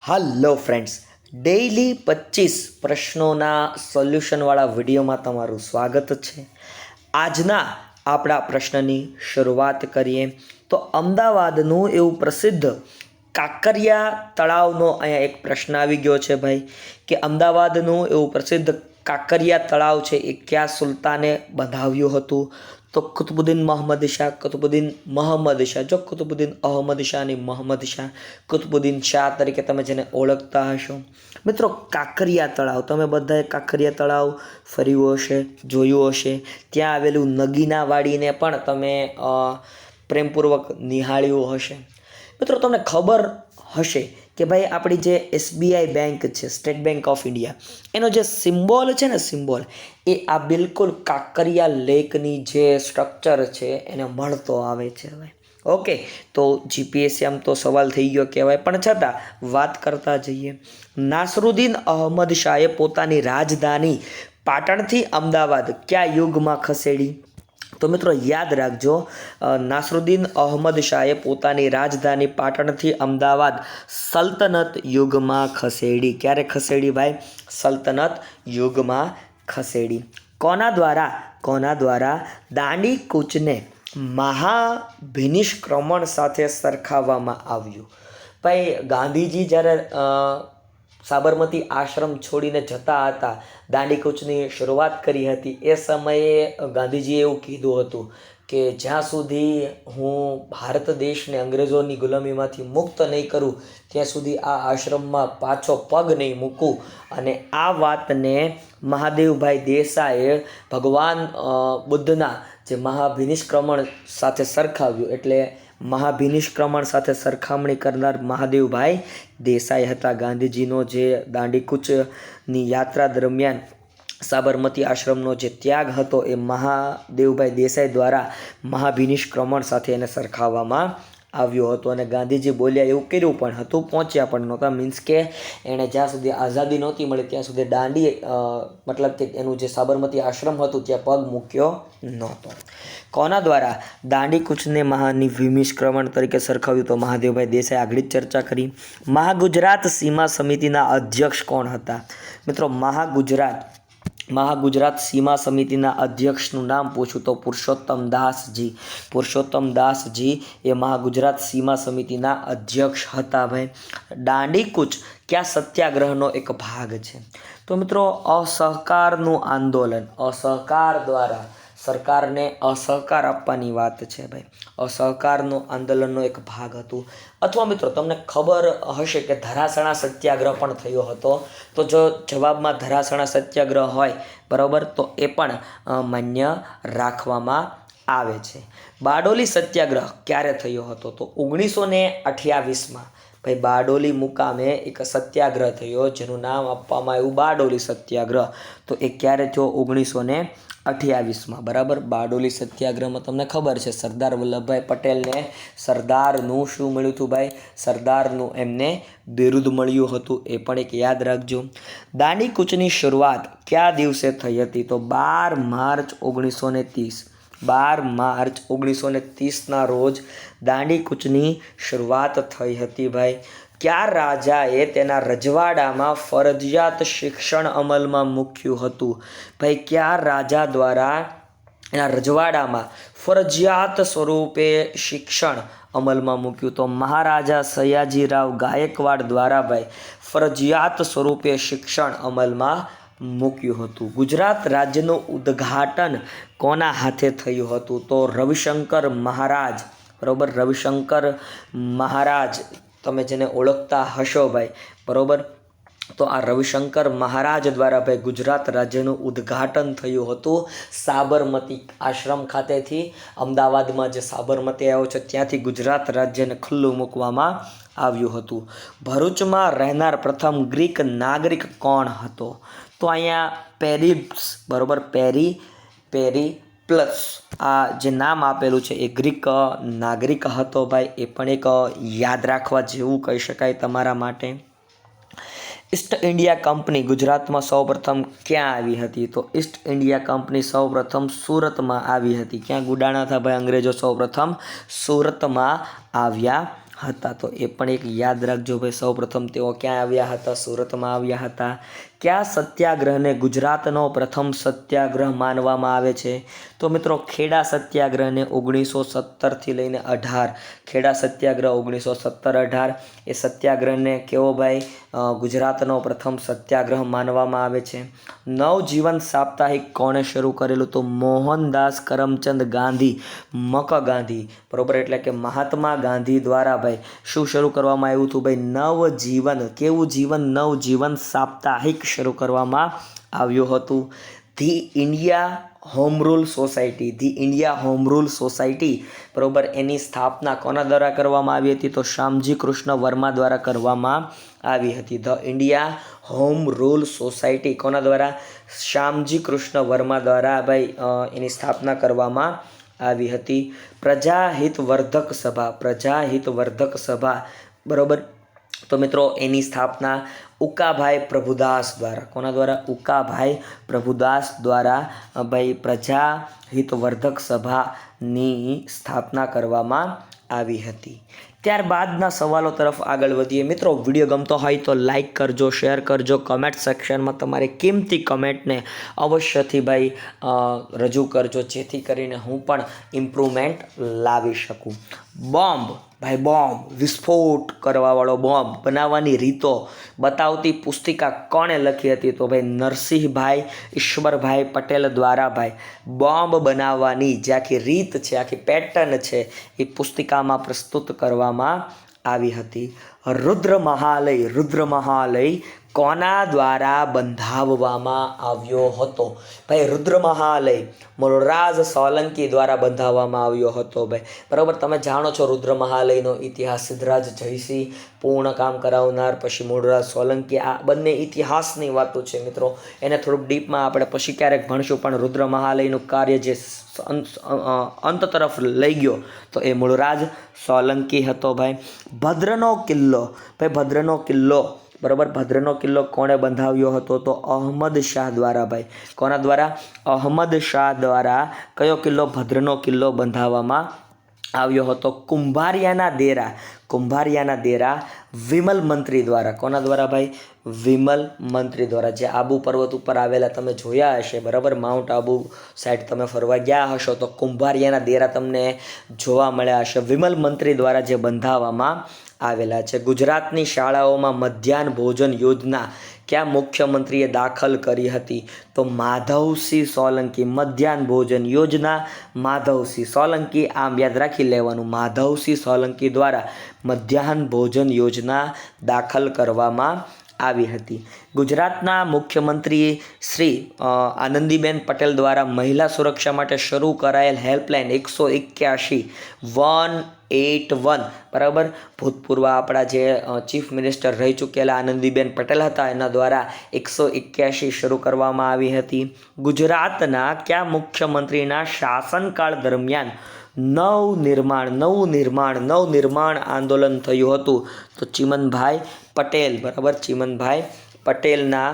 Hello friends, daily 25 પ્રશ્નોના સોલ્યુશનવાળા વિડીયોમાં તમારું સ્વાગત છે. આજના આપણા પ્રશ્નની શરૂઆત કરીએ તો અમદાવાદનું એવું પ્રસિદ્ધ કાંકરિયા તળાવનો અહીંયા એક પ્રશ્ન આવી ગયો છે ભાઈ, કે અમદાવાદનું એવું પ્રસિદ્ધ કાંકરિયા તળાવ છે એ કયા સુલતાને બંધાવ્યું હતું? તો કુતુબુદ્દીન મોહમ્મદ શાહ, કુતુબુદ્દીન મોહમ્મદ શાહ, જો કુતુબુદ્દીન અહમદ શાહ ની મોહમ્મદ શાહ, કુતુબુદ્દીન શાહ તરીકે તમે જેને ઓળખતા હશો. મિત્રો, કાંકરિયા તળાવ, તમે બધાએ કાંકરિયા તળાવ ફર્યું હશે, જોયું હશે. ત્યાં આવેલું નગીનાવાડીને પણ તમે પ્રેમપૂર્વક નિહાળ્યું હશે. મિત્રો, તમને ખબર હશે કે ભાઈ આપણી જે એસબીઆઈ બેંક છે, સ્ટેટ બેંક ઓફ ઇન્ડિયા, એનો જે સિમ્બોલ છે ને, સિમ્બોલ એ આ બિલકુલ કાંકરિયા લેકની જે સ્ટ્રક્ચર છે એને મળતો આવે છે ભાઈ. ઓકે, તો જીપીએસસી આમ તો સવાલ થઈ ગયો કહેવાય, પણ છતાં વાત કરતા જઈએ. નાસરુદ્દીન અહમદ શાહે પોતાની રાજધાની પાટણથી અમદાવાદ કયા યુગમાં ખસેડી? તો મિત્રો યાદ રાખજો, નાસરુદ્દીન અહમદ શાહે પોતાની રાજધાની પાટણથી અમદાવાદ સલ્તનત યુગમાં ખસેડી. ક્યારે ખસેડી ભાઈ? સલ્તનત યુગમાં ખસેડી. કોના દ્વારા દાંડી કૂચને મહાભિનિષ્ક્રમણ સાથે સરખાવવામાં આવ્યું? ભાઈ, ગાંધીજી જ્યારે સાબરમતી આશ્રમ છોડીને જતા હતા, દાંડી કૂચની શરૂઆત કરી હતી, એ સમયે ગાંધીજીએ એવું કીધું હતું કે જ્યાં સુધી હું ભારત દેશને અંગ્રેજોની ગુલામીમાંથી મુક્ત નહીં કરું ત્યાં સુધી આ આશ્રમમાં પાછો પગ નહીં મૂકું. અને આ વાતને મહાદેવભાઈ દેસાઈએ ભગવાન બુદ્ધના જે મહાભિનિષ્ક્રમણ સાથે સરખાવ્યું, એટલે મહાભિનિષ્ક્રમણ સાથે સરખામણી કરનાર મહાદેવભાઈ દેસાઈ હતા. ગાંધીજીનો જે દાંડીકૂચની યાત્રા દરમિયાન સાબરમતી આશ્રમનો જે ત્યાગ હતો એ મહાદેવભાઈ દેસાઈ દ્વારા મહાભિનિષ્ક્રમણ સાથે એને સરખાવવામાં આવ્યો હતો. અને ગાંધીજી બોલ્યા એવું કર્યું પણ હતું, પહોંચ્યા પણ નહોતા. મીન્સ કે એણે જ્યાં સુધી આઝાદી નહોતી મળી ત્યાં સુધી દાંડી મતલબ કે એનું જે સાબરમતી આશ્રમ હતું ત્યાં પગ મૂક્યો નહોતો. કોના દ્વારા દાંડી કૂચને મહાભિનિષ્ક્રમણ તરીકે સરખાવ્યું? તો મહાદેવભાઈ દેસાઈ, આગળ જ ચર્ચા કરી. મહાગુજરાત સીમા સમિતિના અધ્યક્ષ કોણ હતા? મિત્રો, મહાગુજરાત સીમા સમિતિના અધ્યક્ષનું નામ પૂછું તો પુરુષોત્તમ દાસજી. પુરુષોત્તમ દાસજી એ મહાગુજરાત સીમા સમિતિના અધ્યક્ષ હતા ભાઈ. દાંડીકૂચ કયા સત્યાગ્રહનો એક ભાગ છે? તો મિત્રો, અસહકારનું આંદોલન, અસહકાર દ્વારા સરકારને અસહકાર આપવાની વાત છે ભાઈ. અસહકારનો આંદોલનનો એક ભાગ હતું. અથવા મિત્રો તમને ખબર હશે કે ધરાસણા સત્યાગ્રહ પણ થયો હતો. તો જો જવાબમાં ધરાસણા સત્યાગ્રહ હોય બરાબર, તો એ પણ માન્ય રાખવામાં આવે છે. બારડોલી સત્યાગ્રહ ક્યારે થયો હતો? તો 1928માં ભાઈ બારડોલી મુકામે એક સત્યાગ્રહ થયો જેનું નામ આપવામાં આવ્યું બારડોલી સત્યાગ્રહ. તો એ ક્યારે થયો? 1928માં બરાબર. બારડોલી સત્યાગ્રહમાં તમને ખબર છે સરદાર વલ્લભભાઈ પટેલને સરદારનું શું મળ્યું હતું ભાઈ? સરદારનું એમને બિરુદ મળ્યું હતું, એ પણ એક યાદ રાખજો. દાંડી કૂચની શરૂઆત કયા દિવસે થઈ હતી? તો 12 માર્ચ 1930. 12 માર્ચ 1930ના રોજ દાંડી કૂચની શરૂઆત થઈ હતી ભાઈ. કયા રાજાએ તેના રજવાડામાં ફરજિયાત શિક્ષણ અમલમાં મૂક્યું હતું? ભાઈ, કયા રાજા દ્વારા એના રજવાડામાં ફરજિયાત સ્વરૂપે શિક્ષણ અમલમાં મૂક્યું? તો મહારાજા સયાજીરાવ ગાયકવાડ દ્વારા ભાઈ ફરજિયાત સ્વરૂપે શિક્ષણ અમલમાં મૂક્યું હતું. ગુજરાત રાજ્યનું ઉદ્ઘાટન કોના હાથે થયું હતું? તો રવિશંકર મહારાજ બરાબર. રવિશંકર મહારાજ તમે જેને ઓળખતા હશો ભાઈ બરાબર. તો આ રવિશંકર મહારાજ દ્વારા ભાઈ ગુજરાત રાજ્યનું ઉદ્ઘાટન થયું હતું સાબરમતી આશ્રમ ખાતેથી. અમદાવાદમાં જે સાબરમતી આવ્યો છે ત્યાંથી ગુજરાત રાજ્યને ખુલ્લું મૂકવામાં આવ્યું હતું. ભરૂચમાં રહેનાર પ્રથમ ગ્રીક નાગરિક કોણ હતો? તો અહીંયા પેરિપ્સ બરાબર, પેરિપ્લસ આ જે નામ આપેલું છે એ ગ્રીક નાગરિક હતો ભાઈ. એ પણ એક યાદ રાખવા જેવું કહી શકાય તમારા માટે. ઈસ્ટ ઇન્ડિયા કંપની ગુજરાતમાં સૌપ્રથમ ક્યાં આવી હતી? તો ઈસ્ટ ઇન્ડિયા કંપની સૌપ્રથમ સુરતમાં આવી હતી. ક્યાં ગુડાણા હતા ભાઈ અંગ્રેજો? સૌપ્રથમ સુરતમાં આવ્યા હતા. તો એ પણ એક યાદ રાખજો ભાઈ. સૌપ્રથમ તેઓ ક્યાં આવ્યા હતા? સુરતમાં આવ્યા હતા. કયા સત્યાગ્રહને ગુજરાતનો પ્રથમ સત્યાગ્રહ માનવામાં આવે છે? તો મિત્રો ખેડા સત્યાગ્રહને 1917થી લઈને 18, ખેડા સત્યાગ્રહ 1917-18 એ સત્યાગ્રહને કેવો ભાઈ ગુજરાતનો પ્રથમ સત્યાગ્રહ માનવામાં આવે છે. નવજીવન સાપ્તાહિક કોણે શરૂ કરેલું? તો મોહનદાસ કરમચંદ ગાંધી, ગાંધી, બરોબર, એટલે કે મહાત્મા ગાંધી દ્વારા ભાઈ શું શરૂ કરવામાં આવ્યું હતું ભાઈ? નવજીવન. કેવું જીવન? નવજીવન સાપ્તાહિક શરૂ કરવામાં આવ્યું હતું. The India home rule society, the India home rule society, બરોબર, એની સ્થાપના કોના દ્વારા કરવામાં આવી હતી? તો શ્યામજી કૃષ્ણ વર્મા દ્વારા કરવામાં આવી હતી. The India home rule society કોના દ્વારા? શ્યામજી કૃષ્ણ વર્મા દ્વારા ભાઈ એની સ્થાપના કરવામાં આવી હતી. પ્રજાહિતવર્ધક સભા, પ્રજાહિતવર્ધક સભા, બરોબર, તો મિત્રો એની સ્થાપના ઉકાભાઈ પ્રભુદાસ દ્વારા, કોના દ્વારા? ઉકાભાઈ પ્રભુદાસ દ્વારા ભાઈ પ્રજાહિતવર્ધક સભાની સ્થાપના કરવામાં આવી હતી. ત્યારબાદના સવાલો તરફ આગળ વધીએ. મિત્રો વિડીયો ગમતો હોય તો લાઈક કરજો, શેર કરજો, કમેન્ટ સેક્શનમાં તમારી કિંમતી કમેન્ટને અવશ્યથી ભાઈ રજૂ કરજો, જેથી કરીને હું પણ ઇમ્પ્રુવમેન્ટ લાવી શકું. બોમ્બ ભાઈ, બોમ્બ, વિસ્ફોટ કરવાવાળો બોમ્બ બનાવવાની રીતો બતાવતી પુસ્તિકા કોણે લખી હતી? તો ભાઈ નરસિંહભાઈ ઈશ્વરભાઈ પટેલ દ્વારા ભાઈ બોમ્બ બનાવવાની જે આખી રીત છે, આખી પેટર્ન છે, એ પુસ્તિકામાં પ્રસ્તુત કરવામાં આવી હતી. રુદ્ર મહાલય, રુદ્ર મહાલય કોના દ્વારા બંધાવવામાં આવ્યો હતો? ભાઈ રુદ્ર મહાલય મૂળરાજ સોલંકી દ્વારા બંધાવવામાં આવ્યો હતો ભાઈ, બરાબર. તમે જાણો છો રુદ્ર મહાલયનો ઇતિહાસ. સિદ્ધરાજ જયસિંહ પૂર્ણ કામ કરાવનાર, પછી મૂળરાજ સોલંકી, આ બંને ઇતિહાસની વાતો છે મિત્રો. એને થોડુંક ડીપમાં આપણે પછી ક્યારેક ભણશું, પણ રુદ્ર મહાલયનું કાર્ય જે અંત તરફ લઈ ગયો તો એ મૂળરાજ સોલંકી હતો ભાઈ. ભદ્રનો કિલ્લો, ભાઈ ભદ્રનો કિલ્લો, બરાબર, ભદ્રનો કિલ્લો કોણે બંધાવ્યો હતો? તો અહમદ શાહ દ્વારા ભાઈ. કોના દ્વારા? અહમદ શાહ દ્વારા કયો કિલ્લો? ભદ્રનો કિલ્લો બંધાવવામાં આવ્યો હતો. કુંભારિયાના દેરા, કુંભારિયાના દેરા વિમલ મંત્રી દ્વારા. કોના દ્વારા ભાઈ? વિમલ મંત્રી દ્વારા. જે આબુ પર્વત ઉપર આવેલા તમે જોયા હશે, બરાબર, માઉન્ટ આબુ સાઈડ તમે ફરવા ગયા હશો તો કુંભારિયાના દેરા તમને જોવા મળ્યા હશે. વિમલ મંત્રી દ્વારા જે બંધાવવામાં આવેલા છે. ગુજરાતની શાળાઓમાં મધ્યાહન ભોજન યોજના કયા મુખ્યમંત્રીએ દાખલ કરી હતી? તો માધવસિંહ સોલંકી. મધ્યાહન ભોજન યોજના માધવસિંહ સોલંકી, આમ યાદ રાખી લેવાનું, માધવસિંહ સોલંકી દ્વારા મધ્યાહન ભોજન યોજના દાખલ કરવામાં આવી હતી. ગુજરાતના મુખ્યમંત્રી શ્રી આનંદીબેન પટેલ દ્વારા મહિલા સુરક્ષા માટે શરૂ કરાયેલ હેલ્પલાઇન 181, બરાબર, ભૂતપૂર્વ આપણા જે ચીફ મિનિસ્ટર રહી ચૂકેલા આનંદીબેન પટેલ હતા, એના દ્વારા 181 શરૂ કરવામાં આવી હતી. ગુજરાતના કયા મુખ્યમંત્રીના શાસનકાળ દરમિયાન નવનિર્માણ આંદોલન થયું હતું? તો ચીમનભાઈ પટેલ, બરાબર, ચીમનભાઈ પટેલના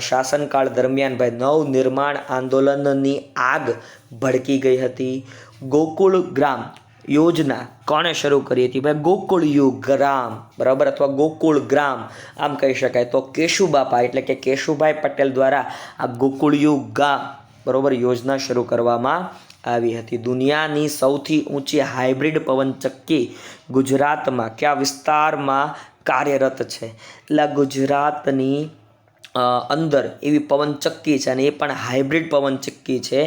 શાસનકાળ દરમિયાન ભાઈ નવનિર્માણ આંદોલનની આગ ભડકી ગઈ હતી. ગોકુળ ગ્રામ યોજના કોણે શરૂ કરી હતી? ભાઈ ગોકુળ ગ્રામ, બરાબર, અથવા ગોકુળ ગ્રામ આમ કહી શકાય. તો કેશુબાપા એટલે કે કેશુભાઈ પટેલ દ્વારા આ ગોકુળ ગામ, બરાબર, યોજના શરૂ કરવામાં આવી હતી. દુનિયાની સૌથી ઊંચી હાઇબ્રિડ પવનચક્કી ગુજરાતમાં કયા વિસ્તારમાં કાર્યરત છે? એટલે ગુજરાતની અંદર એવી પવનચક્કી છે, અને એ પણ હાઇબ્રિડ પવનચક્કી છે,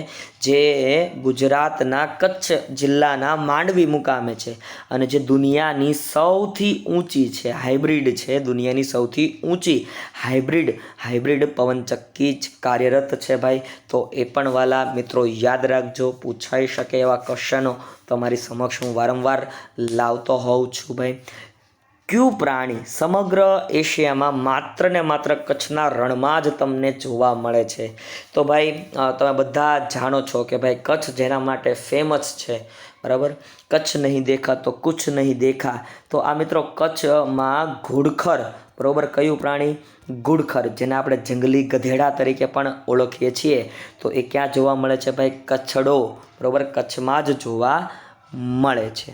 જે ગુજરાતના કચ્છ જિલ્લાના માંડવી મુકામે છે, અને જે દુનિયાની સૌથી ઊંચી છે, હાઇબ્રિડ છે, દુનિયાની સૌથી ઊંચી હાઇબ્રિડ પવનચક્કી જ કાર્યરત છે ભાઈ. તો એ પણ વાલા મિત્રો યાદ રાખજો, પૂછાઈ શકે એવા ક્વેશ્ચનો તમારી સમક્ષ હું વારંવાર લાવતો હોઉં છું ભાઈ. કયું પ્રાણી સમગ્ર એશિયામાં માત્ર ને માત્ર કચ્છના રણમાં જ તમને જોવા મળે છે? તો ભાઈ તમે બધા જાણો છો કે ભાઈ કચ્છ જેના માટે ફેમસ છે, બરાબર, કચ્છ નહીં દેખા તો કુછ નહીં દેખા. તો આ મિત્રો કચ્છમાં ઘુડખર, બરાબર, કયું પ્રાણી? ઘુડખર, જેને આપણે જંગલી ગધેડા તરીકે પણ ઓળખીએ છીએ. તો એ ક્યાં જોવા મળે છે ભાઈ? કચ્છડો, બરાબર, કચ્છમાં જ જોવા મળે છે.